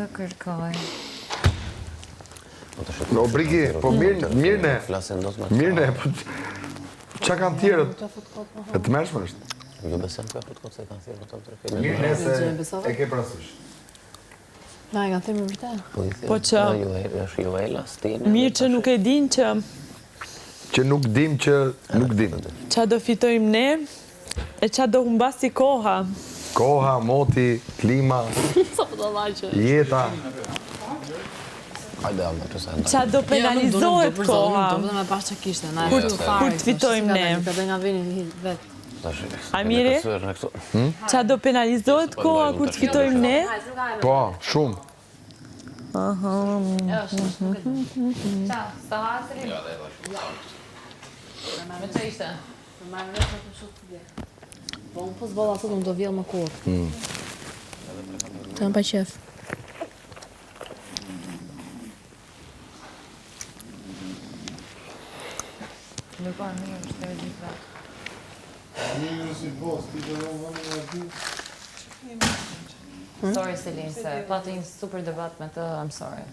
të kërkoj. No, Brigi, po mirë ne. Mirë ne, po qa kanë tjerët? E të mërshme është? Jo besem ka fut kot se kanë thirrë këto tre filma. Mirë ne se e ke parasysh. Na, e kanë thirrë më vërtet. Po që është Joela, Stina. Mirë që nuk e din që... Që nuk dim që nuk dim. Qa do fitojmë ne, e qa do humbasi koha. Koha, moti, klima, jeta. Hajde, ama, të sa. Qa do penalizohet koha. Do me pas që kishte. Kur të fitojmë ne. Ka nga vini vetë. Amiri, qa do penalizohet koha kur të fitojmë ne? Po, shumë. Qa, sta hasri? Me që ishte? Po, unë pos bëlla sot unë do vjellë më kur. Të në pa qef. Nuk pa mirë, është të gjitha. Sorry, Selin, se pati një super debat me të, I'm sorry.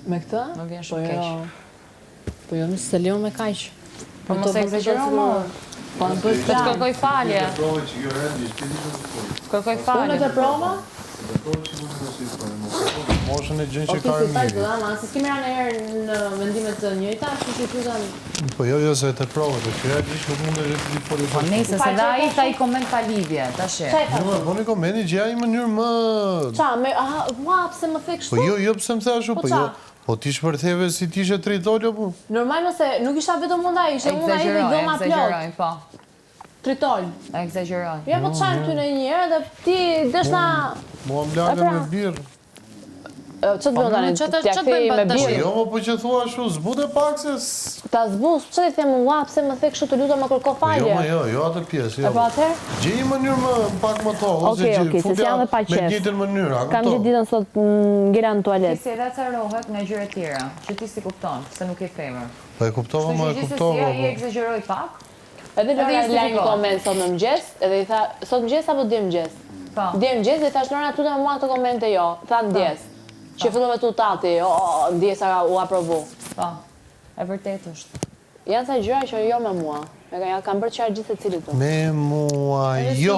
Me këtë? Më vjen shumë keq. Po jo, nësë se lion me kajsh. Po mos e egzagjeron më. Po në bëjt Të kërkoj falje. Kërkoj falje. Unë të prova? Moshën e gjën që O ka ti si e tajtë mirë. dama, se s'kemi ranë herë në mendimet të njëjta, që që pytan... Po jo, se të provët, e kërja gjishë nuk mund e të foli Po nese, se da i ta i koment pa lidhje, ta she. Po një komeni gjëja i mënyrë më... Qa, me, aha, ua, pse më thek Po shtu? jo, pse më thashu, Po po qa? jo. Po ti shpërtheve si ti ishe tritoljo, po. Normal nëse nuk isha vetëm munda, ishe munda i dhe goma plot. Egzagjeroj, po. Tritol. Egzagjeroj. Ja, po të qajmë ty në njërë dhe ti desh na... Mua më lagën me birë. Që të bëllë tani, që t'ja këthi me Po birë. jo, po që thua shu, zbute pak se... Ta zbus, që të themë, ua, pse më thek shtu të luta më kërko falje? Jo atë pjesë, E jo. po atëherë? Gjej një mënyrë më pak më to, ose Okej, se si janë dhe pa me qef. njëjtën mënyrë, a Kam gjithë ditën sot ngira në Ti tualet. si edhe carohet nga gjyre tjera, që ti si kupton, se nuk e femër. Po e kuptova, Kështu ma që e gjithsesi kuptova. ai egzagjeroj pak. Edhe Lora Edhe la një justifikohet. koment sot në mëgjes, edhe i tha, sot mëgjes apo dje mëgjes? Po. Dje mëgjes dhe thash Lora, tutë me mua këto komente jo, tha ndjes. Që fillon me tu tati, ndjesa u aprovu. Po, e vërtet është. Janë sa gjëra që jo me mua, kam bërë qarë gjithë se cilit tu. Me mua, jo.